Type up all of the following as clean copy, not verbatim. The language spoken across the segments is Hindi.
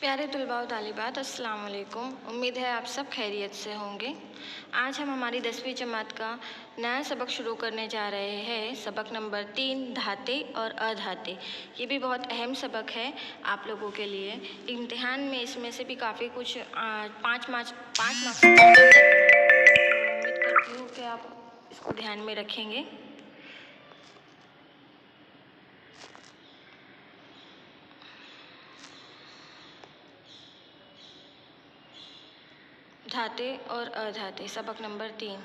प्यारे तलबा व तालिबात अस्सलाम वालेकुम। उम्मीद है आप सब खैरियत से होंगे। आज हम हमारी 10वीं जमात का नया सबक शुरू करने जा रहे हैं। सबक नंबर 3, धाते और अधाते। ये भी बहुत अहम सबक है आप लोगों के लिए। इम्तिहान में इसमें से भी काफ़ी कुछ 5 मार्क्स उम्मीद करती हूँ कि आप इसको ध्यान में रखेंगे। धाते और अधाते, सबक नंबर 3।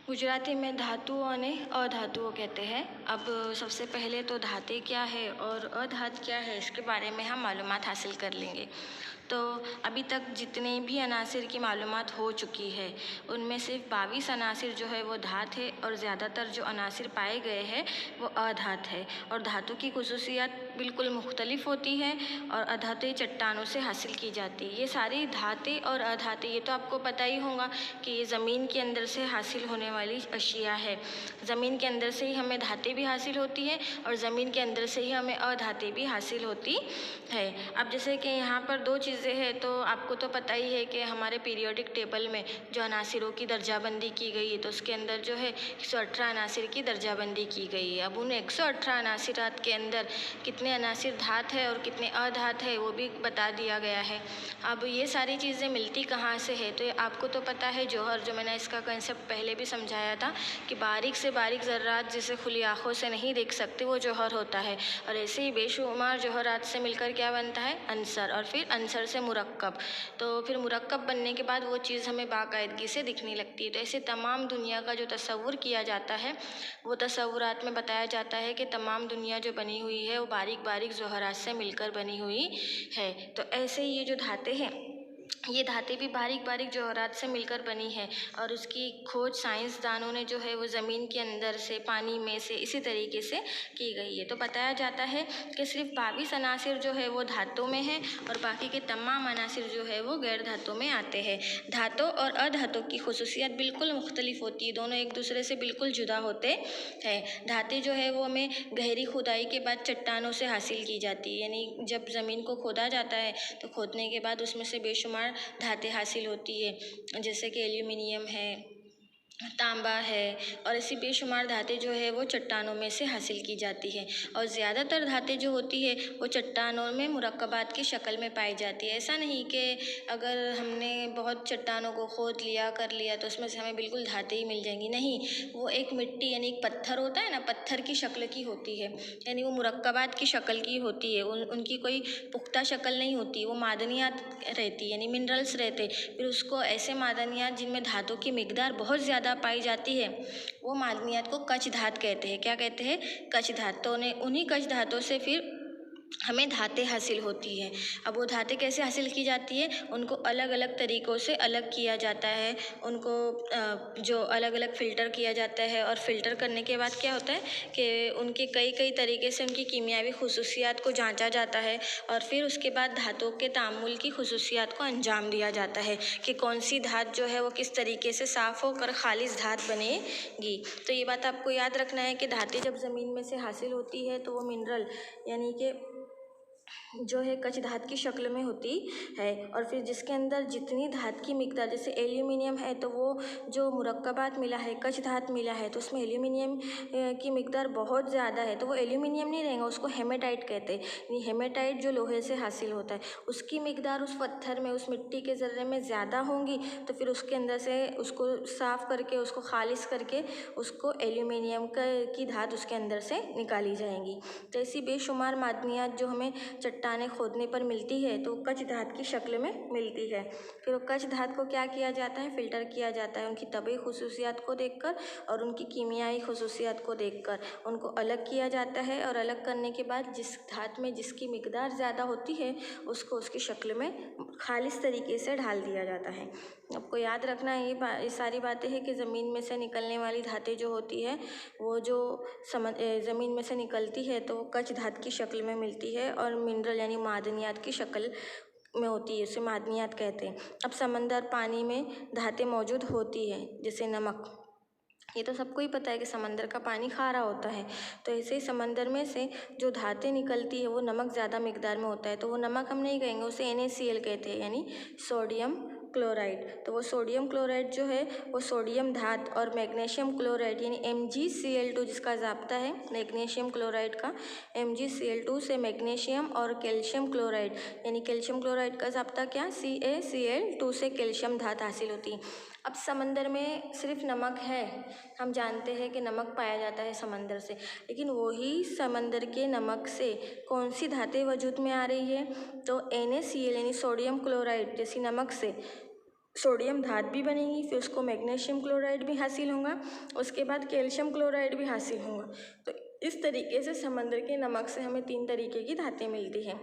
गुजराती में धातुओं ने अधातुओं कहते हैं। अब सबसे पहले तो धाते क्या है और अधात क्या है, इसके बारे में हम मालूमात हासिल कर लेंगे। तो अभी तक जितने भी अनासिर की मालूमात हो चुकी है, उनमें सिर्फ 22 अनासिर जो है वो धात है और ज़्यादातर जो अनासिर पाए गए हैं वो अधात है। और धातु की खुसूसियात बिल्कुल मुख्तलिफ होती है और अधाते चट्टानों से हासिल की जाती है। ये सारी धाते और अधाते, ये तो आपको पता ही होगा कि ये ज़मीन के अंदर से हासिल होने वाली अशिया है। ज़मीन के अंदर से ही हमें धाते भी हासिल होती है और ज़मीन के अंदर से ही हमें अधाते भी हासिल होती है। अब जैसे कि यहाँ पर दो चीज़ें हैं, तो आपको तो पता ही है कि हमारे पीरियोडिक टेबल में जो अनासिरों की दर्जाबंदी की गई है, तो उसके अंदर जो है 118 अनासिर की दर्जाबंदी की गई है। अब उन 118 अनासिरात के अंदर कितने अनासिर धात है और कितने अधात है वो भी बता दिया गया है। अब ये सारी चीज़ें मिलती कहाँ से है, तो आपको तो पता है जौहर, जो मैंने इसका कंसेप्ट पहले भी समझाया था कि बारीक से बारीक ज़र्रात जिसे खुली आँखों से नहीं देख सकते वो जौहर होता है। और ऐसे ही बेशुमार जौहरात से मिलकर क्या बनता है, अंसर, और फिर अंसर से मुरक्कब। तो फिर मुरक्कब बनने के बाद वो चीज़ हमें बाकायदगी से दिखने लगती है। तो ऐसे तमाम दुनिया का जो तसव्वुर किया जाता है, वो तसव्वुरात में बताया जाता है कि तमाम दुनिया जो बनी हुई है वो बारीक बारीक जौहरात से मिलकर बनी हुई है। तो ऐसे ही ये जो धाते हैं, ये धातें भी बारीक बारीक जौहरात से मिलकर बनी है और उसकी खोज साइंसदानों ने जो है वो ज़मीन के अंदर से, पानी में से, इसी तरीके से की गई है। तो बताया जाता है कि सिर्फ 22 अनासिर जो है वो धातों में है और बाकी के तमाम अनासिर जो है वो गैर धातों में आते हैं। धातों और अधातों की खुसूसियत बिल्कुल मुख्तलिफ होती है, दोनों एक दूसरे से बिल्कुल जुदा होते हैं। धातें जो है वो हमें गहरी खुदाई के बाद चट्टानों से हासिल की जाती है। यानी जब ज़मीन को खोदा जाता है तो खोदने के बाद उसमें से बेशुमार धातें हासिल होती है, जैसे कि एल्यूमिनियम है, तांबा है, और ऐसी बेशुमार धातें जो है वो चट्टानों में से हासिल की जाती है। और ज़्यादातर धातें जो होती है वो चट्टानों में मुरक्कबात की शक्ल में पाई जाती है। ऐसा नहीं कि अगर हमने बहुत चट्टानों को खोद लिया, कर लिया, तो उसमें से हमें बिल्कुल धातें ही मिल जाएंगी, नहीं। वो एक मिट्टी यानी एक पत्थर होता है ना, पत्थर की शक्ल की होती है, यानी वो मुरक्कबात की शक्ल की होती है। उनकी कोई पुख्ता शक्ल नहीं होती, वो मादनियात रहती, यानी मिनरल्स रहते। फिर उसको ऐसे मादनियात जिनमें धातों की मिकदार बहुत ज़्यादा पाई जाती है, वो मादनियात को कच धात कहते हैं। क्या कहते हैं? कच धात। तो उन्हीं कच धातों से फिर हमें धातें हासिल होती हैं। अब वो धातें कैसे हासिल की जाती है, उनको अलग अलग तरीक़ों से अलग किया जाता है। उनको जो अलग अलग फ़िल्टर किया जाता है, और फ़िल्टर करने के बाद क्या होता है कि उनके कई कई तरीके से उनकी कीमियावी खुसूसियात को जांचा जाता है और फिर उसके बाद धातों के तामुल की खुसूसियात को अंजाम दिया जाता है कि कौन सी धात जो है वो किस तरीके से साफ़ होकर खालिस धात बनेगी। तो ये बात आपको याद रखना है कि धातें जब ज़मीन में से हासिल होती है तो वो मिनरल यानी कि जो है कच धात की शक्ल में होती है। और फिर जिसके अंदर जितनी धात की मिकदार, जैसे एल्यूमिनियम है तो वो जो मुरक्कबात मिला है, कच धात मिला है, तो उसमें एल्यूमिनियम की मिकदार बहुत ज़्यादा है, तो वो एल्यूमिनियम नहीं रहेगा, उसको हेमेटाइट कहते हैं। यानी हेमेटाइट जो लोहे से हासिल होता है, उसकी मिकदार उस पत्थर में, उस मिट्टी के ज़र्रे में ज़्यादा होंगी, तो फिर उसके अंदर से उसको साफ़ करके, उसको खालिस करके, उसको एल्यूमिनियम की धात उसके अंदर से निकाली जाएंगी। तो ऐसी बेशुमार मादनियात जो हमें चट्टानें खोदने पर मिलती है तो कच धात की शक्ल में मिलती है। फिर वो कच धात को क्या किया जाता है, फ़िल्टर किया जाता है। उनकी तबी खुसूसियात को देखकर और उनकी कीमियाई खुसूसियात को देखकर उनको अलग किया जाता है, और अलग करने के बाद जिस धात में जिसकी मिकदार ज़्यादा होती है उसको उसकी शक्ल में खालिस तरीके से ढाल दिया जाता है। आपको याद रखना है ये सारी बातें हैं कि ज़मीन में से निकलने वाली धातें जो होती है वो जो ज़मीन में से निकलती है तो वो कच धात की शक्ल में मिलती है और मिनरल यानी मादनियात की शक्ल में होती है, उसे मादनियात कहते हैं। अब समंदर, पानी में धातें मौजूद होती हैं, जैसे नमक। ये तो सबको ही पता है कि समंदर का पानी खारा होता है। तो ऐसे ही समंदर में से जो धातें निकलती है वो नमक ज़्यादा मिकदार में होता है, तो वो नमक हम नहीं कहेंगे, उसे NaCl कहते हैं, यानी सोडियम क्लोराइड। तो वो सोडियम क्लोराइड जो है वो सोडियम धात और मैग्नीशियम क्लोराइड यानी MgCl2 जिसका ज़ाब्ता है मैग्नीशियम क्लोराइड का, MgCl2 से मैग्नीशियम और कैल्शियम क्लोराइड यानी कैल्शियम क्लोराइड का ज़ाब्ता क्या, CaCl2 से कैल्शियम धात हासिल होती है। अब समंदर में सिर्फ नमक है, हम जानते हैं कि नमक पाया जाता है समंदर से, लेकिन वही समंदर के नमक से कौन सी धातें वजूद में आ रही है, तो NaCl यानी सोडियम क्लोराइड जैसी नमक से सोडियम धात भी बनेगी, फिर उसको मैग्नीशियम क्लोराइड भी हासिल होगा, उसके बाद कैल्शियम क्लोराइड भी हासिल होगा। तो इस तरीके से समंदर के नमक से हमें 3 तरीके की धातें मिलती हैं।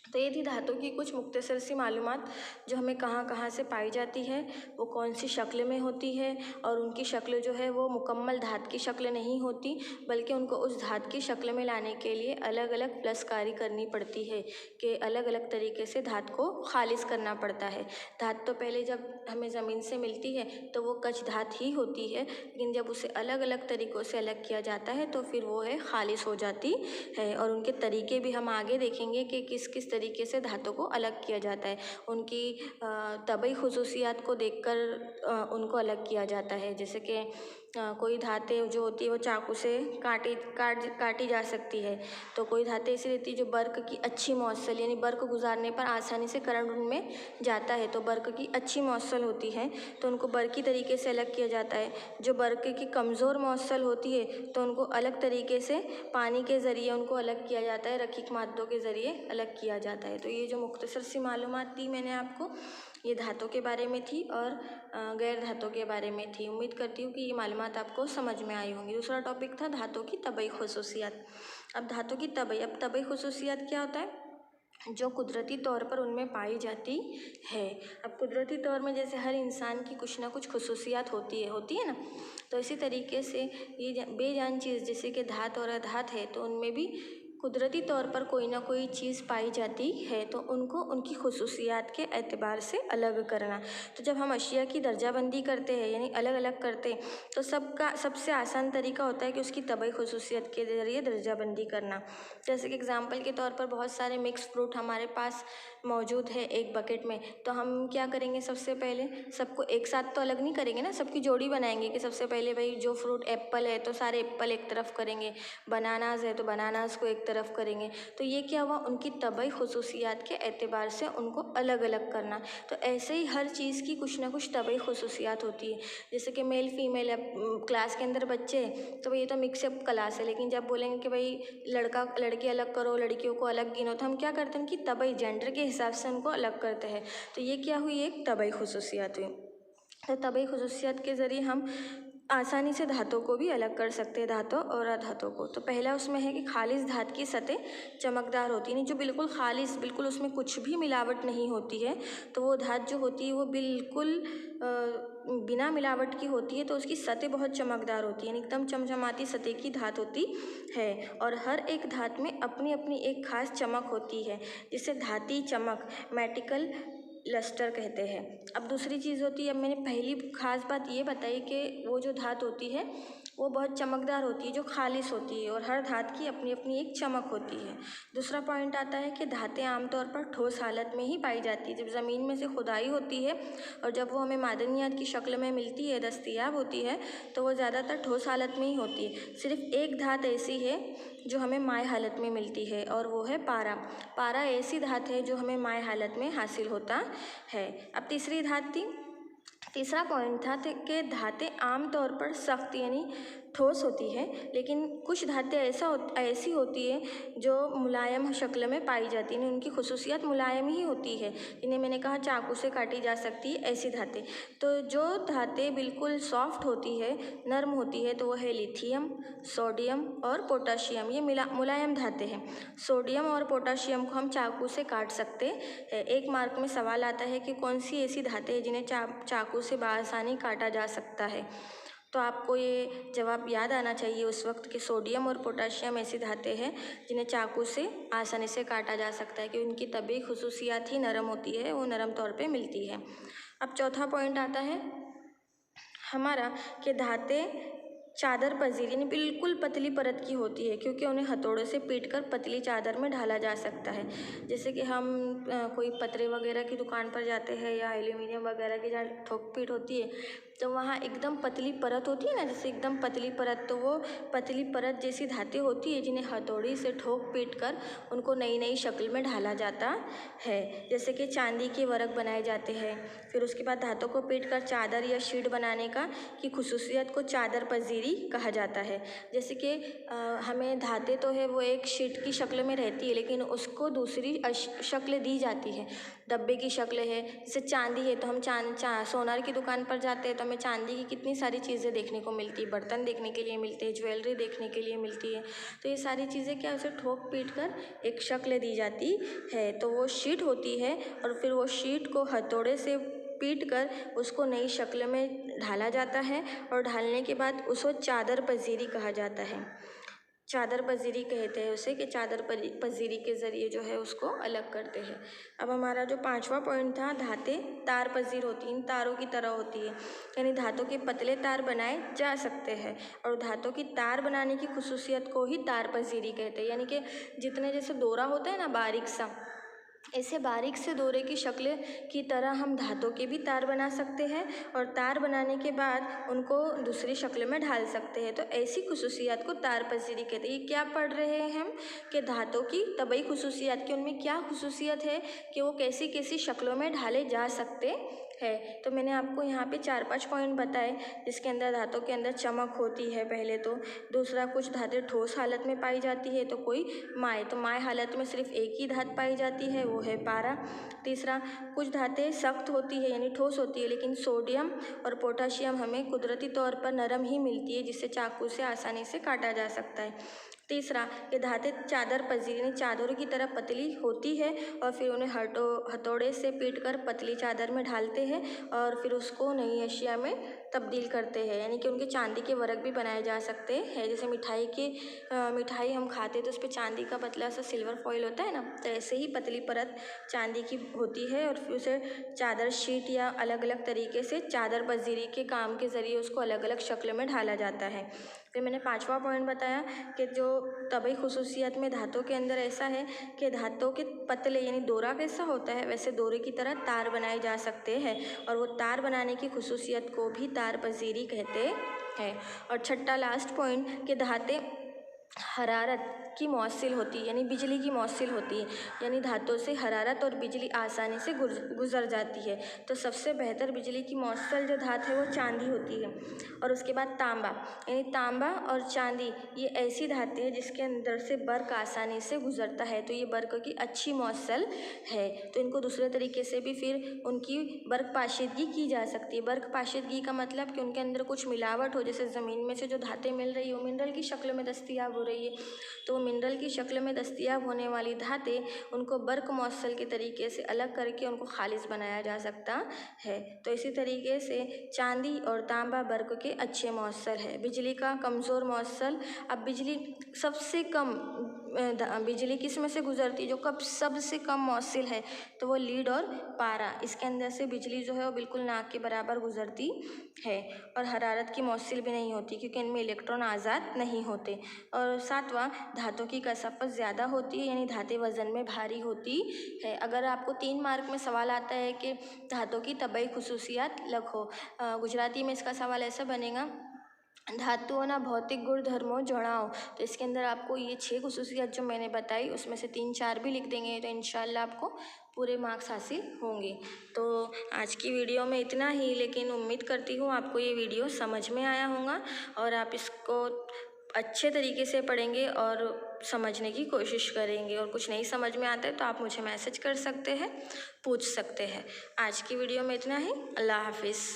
तो ये थी धातु की कुछ मुख्तसर सी मालूमात, जो हमें कहाँ कहाँ से पाई जाती है, वो कौन सी शक्ल में होती है, और उनकी शक्ल जो है वो मुकम्मल धात की शक्ल नहीं होती, बल्कि उनको उस धात की शक्ल में लाने के लिए अलग अलग प्लसकारी करनी पड़ती है कि अलग अलग तरीके से धात को खालिज करना पड़ता है। धात तो पहले जब हमें ज़मीन से मिलती है तो वो कच धात ही होती है, लेकिन जब उसे अलग अलग तरीक़ों से अलग किया जाता है तो फिर वो है खालिज हो जाती है। और उनके तरीके भी हम आगे देखेंगे कि किस किस तरीके से धातु को अलग किया जाता है, उनकी तबई खुसूसियात को देखकर उनको अलग किया जाता है। जैसे कि कोई धातें जो होती है वो चाकू से काटी जा सकती है, तो कोई धातें ऐसी रहती है जो बर्क की अच्छी मौसल यानी बर्क गुजारने पर आसानी से करंट उनमें जाता है, तो बर्क की अच्छी मौसल होती है तो उनको बर्की तरीके से अलग किया जाता है। जो बर्क की कमज़ोर मौसल होती है तो उनको अलग तरीके से पानी के ज़रिए उनको अलग किया जाता है, रकीक मादों के ज़रिए अलग किया जाता है। तो ये जो मुख्तसर सी मालूमात दी मैंने आपको, ये धातों के बारे में थी और गैर धातों के बारे में थी। उम्मीद करती हूँ कि ये मालूमात आपको समझ में आई होंगी। दूसरा टॉपिक था धातों की तबई खुसूसियात। अब धातों की तबई खुसूसियात क्या होता है, जो कुदरती तौर पर उनमें पाई जाती है। अब कुदरती तौर में जैसे हर इंसान की कुछ ना कुछ खुसूसियात होती है ना, तो इसी तरीके से ये बेजान चीज़ जैसे कि धात और अधात है, तो उनमें भी कुदरती तौर पर कोई ना कोई चीज़ पाई जाती है, तो उनको उनकी खुसूसियात के एतबार से अलग करना। तो जब हम अशिया की दर्जाबंदी करते हैं यानी अलग अलग करते हैं, तो सबसे आसान तरीका होता है कि उसकी तबई खुसूसियत के ज़रिए दर्जाबंदी करना। जैसे कि एग्ज़ाम्पल के तौर पर बहुत सारे मिक्स फ्रूट हमारे पास मौजूद है एक बकेट में, तो हम क्या करेंगे, सबसे पहले सबको एक साथ तो अलग नहीं करेंगे ना, सबकी जोड़ी बनाएंगे कि सबसे पहले भाई जो फ्रूट एप्पल है तो सारे एप्पल एक तरफ करेंगे, बनानास है तो बनानास को एक तरफ करेंगे। तो ये क्या हुआ, उनकी तबई खुसूसियात के एतबार से उनको अलग अलग करना। तो ऐसे ही हर चीज़ की कुछ ना कुछ तबई खुसूसियात होती है। जैसे कि मेल फीमेल क्लास के अंदर बच्चे तो भाई ये तो मिक्सअप क्लास है, लेकिन जब बोलेंगे कि भाई लड़का लड़की अलग करो, लड़कियों को अलग गिनो, तो हम क्या करते हैं, उनकी तबई जेंडर के हिसाब से उनको अलग करते हैं। तो ये क्या हुई, एक तबई खुसूसियात हुई। तो तबई खुसूसियात के ज़रिए हम आसानी से धातों को भी अलग कर सकते हैं, धातों और अधातों को। तो पहला उसमें है कि खालिज धात की सतह चमकदार होती है, नहीं जो बिल्कुल खालिज, बिल्कुल उसमें कुछ भी मिलावट नहीं होती है, तो वो धात जो होती है वो बिल्कुल बिना मिलावट की होती है, तो उसकी सतह बहुत चमकदार होती है, एकदम चमचमाती सतह की धात होती है। और हर एक धात में अपनी अपनी एक खास चमक होती है, जिसे धाती चमक मेटिकल लस्टर कहते हैं। अब दूसरी चीज़ होती है, अब मैंने पहली खास बात ये बताई कि वो जो धात होती है वो बहुत चमकदार होती है, जो खालिश होती है, और हर धात की अपनी अपनी एक चमक होती है। दूसरा पॉइंट आता है कि धातें आमतौर पर ठोस हालत में ही पाई जाती है। जब ज़मीन में से खुदाई होती है और जब वो हमें मादनियात की शक्ल में मिलती है, दस्तयाब होती है, तो वो ज़्यादातर ठोस हालत में ही होती है। सिर्फ एक धात ऐसी है जो हमें माय हालत में मिलती है, और वो है पारा। पारा ऐसी धात है जो हमें माय हालत में हासिल होता है। अब तीसरी धात थी, तीसरा पॉइंट था कि धातें आमतौर पर सख्त यानी ठोस होती है, लेकिन कुछ धातें ऐसी होती है जो मुलायम शक्ल में पाई जाती है, उनकी खुसूसियत मुलायम ही होती है, जिन्हें मैंने कहा चाकू से काटी जा सकती है, ऐसी धातें। तो जो धातें बिल्कुल सॉफ्ट होती है, नर्म होती है, तो वो है लिथियम, सोडियम और पोटाशियम। ये मुलायम धातें हैं। सोडियम और पोटाशियम को हम चाकू से काट सकते हैं। एक मार्क में सवाल आता है कि कौन सी ऐसी धातें हैं जिन्हें चाकू से बआसानी काटा जा सकता है, तो आपको ये जवाब याद आना चाहिए उस वक्त कि सोडियम और पोटाशियम ऐसी धातें हैं जिन्हें चाकू से आसानी से काटा जा सकता है, कि उनकी तबी खुसूसियात ही नरम होती है, वो नरम तौर पे मिलती है। अब चौथा पॉइंट आता है हमारा कि धातें चादर पजीर यानी बिल्कुल पतली परत की होती है, क्योंकि उन्हें हथौड़े से पीटकर पतली चादर में ढाला जा सकता है। जैसे कि हम कोई पतरे वगैरह की दुकान पर जाते हैं या एल्यूमिनियम वगैरह की जहाँ ठोक पीट होती है, तो वहाँ एकदम पतली परत होती है ना, जैसे एकदम पतली परत, तो वो पतली परत जैसी धातें होती है जिन्हें हथौड़ी से ठोक पीट कर उनको नई नई शक्ल में ढाला जाता है। जैसे कि चांदी के वर्क बनाए जाते हैं। फिर उसके बाद धातों को पीट कर चादर या शीट बनाने की खुसूसियत को चादर पजीरी कहा जाता है। जैसे कि हमें धातें तो है वो एक शीट की शक्ल में रहती है, लेकिन उसको दूसरी शक्ल दी जाती है, डब्बे की शक्ल है। जैसे चांदी है तो हम सोनार की दुकान पर जाते हैं तो हमें चांदी की कितनी सारी चीज़ें देखने को मिलती है, बर्तन देखने के लिए मिलते हैं, ज्वेलरी देखने के लिए मिलती है। तो ये सारी चीज़ें क्या उसे ठोक पीट कर एक शक्ल दी जाती है, तो वो शीट होती है। और फिर वो शीट को हथौड़े से पीट कर उसको नई शक्ल में ढाला जाता है, और ढालने के बाद उसको चादर पजीरी कहा जाता है। चादर पजीरी कहते हैं उसे, कि चादर पजीरी के ज़रिए जो है उसको अलग करते हैं। अब हमारा जो 5वां पॉइंट था, धातें तार पजीर होती हैं, तारों की तरह होती है, यानी धातों के पतले तार बनाए जा सकते हैं। और धातों की तार बनाने की खुसूसियत को ही तार पजीरी कहते हैं। यानी कि जितने जैसे डोरा होता है ना बारीक सा, ऐसे बारीक से डोरे की शक्ल की तरह हम धातों के भी तार बना सकते हैं, और तार बनाने के बाद उनको दूसरी शक्ल में ढाल सकते हैं। तो ऐसी खुसूसियात को तार पजीरी कहते हैं। ये क्या पढ़ रहे हैं हम, कि धातों की तबई खुसूसियात, कि उनमें क्या खुसूसियत है कि वो कैसी कैसी शक्लों में ढाले जा सकते हैं। तो मैंने आपको यहाँ पे 4-5 पॉइंट बताए, जिसके अंदर धातों के अंदर चमक होती है पहले तो। दूसरा, कुछ धातें ठोस हालत में पाई जाती है तो कोई माय, तो माय हालत में सिर्फ एक ही धात पाई जाती है, वो है पारा। तीसरा, कुछ धातें सख्त होती है यानी ठोस होती है, लेकिन सोडियम और पोटाशियम हमें कुदरती तौर पर नरम ही मिलती है, जिससे चाकू से आसानी से काटा जा सकता है। तीसरा, ये धातें चादर पजीर यानी चादरों की तरह पतली होती है, और फिर उन्हें हथौड़े से पीट कर पतली चादर में ढालते हैं, और फिर उसको नई अशिया में तब्दील करते हैं। यानी कि उनके चांदी के वर्क भी बनाए जा सकते हैं। जैसे मिठाई हम खाते हैं तो उस पर चांदी का पतला सा सिल्वर फॉइल होता है ना, तो ऐसे ही पतली परत चांदी की होती है, और फिर उसे चादर शीट या अलग अलग तरीके से चादर पजीरी के काम के ज़रिए उसको अलग अलग शक्ल में ढाला जाता है। फिर मैंने 5वां पॉइंट बताया कि जो तबई खुसूसियत में धातों के अंदर ऐसा है कि धातों के पतले यानी डोरा कैसा होता है, वैसे डोरे की तरह तार बनाए जा सकते हैं, और वो तार बनाने की खुसूसियत को भी तार पजीरी कहते हैं। और छठा लास्ट पॉइंट, कि धातें हरारत की मौसिल होती है, यानी बिजली की मौसिल होती है, यानी धातों से हरारत और बिजली आसानी से गुजर जाती है। तो सबसे बेहतर बिजली की मौसिल जो धात है वो चांदी होती है। और उसके बाद तांबा, यानी तांबा और चांदी ये ऐसी धातें हैं जिसके अंदर से बर्क आसानी से गुजरता है, तो ये बर्क की अच्छी मौसिल है। तो इनको दूसरे तरीके से भी फिर उनकी बर्क पाशीदगी की जा सकती है। बर्क पाशीदगी का मतलब कि उनके अंदर कुछ मिलावट हो, जैसे ज़मीन में से जो धातें मिल रही हो मिनरल की शक्ल में दस्तयाब हो रही है, तो मिनरल की शक्ल में दस्तयाब होने वाली धातें उनको बर्क मौसल के तरीके से अलग करके उनको खालिज बनाया जा सकता है। तो इसी तरीके से चांदी और तांबा बर्क के अच्छे मौसल है। बिजली का कमज़ोर मौसल, अब बिजली सबसे कम बिजली किस में से गुजरती है, जो कब सबसे कम मौसिल है, तो वो लीड और पारा, इसके अंदर से बिजली जो है वो बिल्कुल ना के बराबर गुजरती है। और हरारत की मौसिल भी नहीं होती, क्योंकि इनमें इलेक्ट्रॉन आज़ाद नहीं होते। और 7वां, धातों की कसफ़त ज़्यादा होती है, यानी धातें वज़न में भारी होती है। अगर आपको 3 मार्क में सवाल आता है कि धातों की तबई खुसूसियात लिखो, गुजराती में इसका सवाल ऐसा बनेगा, धातुओना भौतिक गुणधर्मों जणाओ, तो इसके अंदर आपको ये 6 खुसूसियत जो मैंने बताई उसमें से 3-4 भी लिख देंगे, तो इंशाल्लाह आपको पूरे मार्क्स हासिल होंगे। तो आज की वीडियो में इतना ही, लेकिन उम्मीद करती हूँ आपको ये वीडियो समझ में आया होगा, और आप इसको अच्छे तरीके से पढ़ेंगे और समझने की कोशिश करेंगे। और कुछ नहीं समझ में आता है तो आप मुझे मैसेज कर सकते हैं, पूछ सकते हैं। आज की वीडियो में इतना ही। अल्लाह हाफिज़।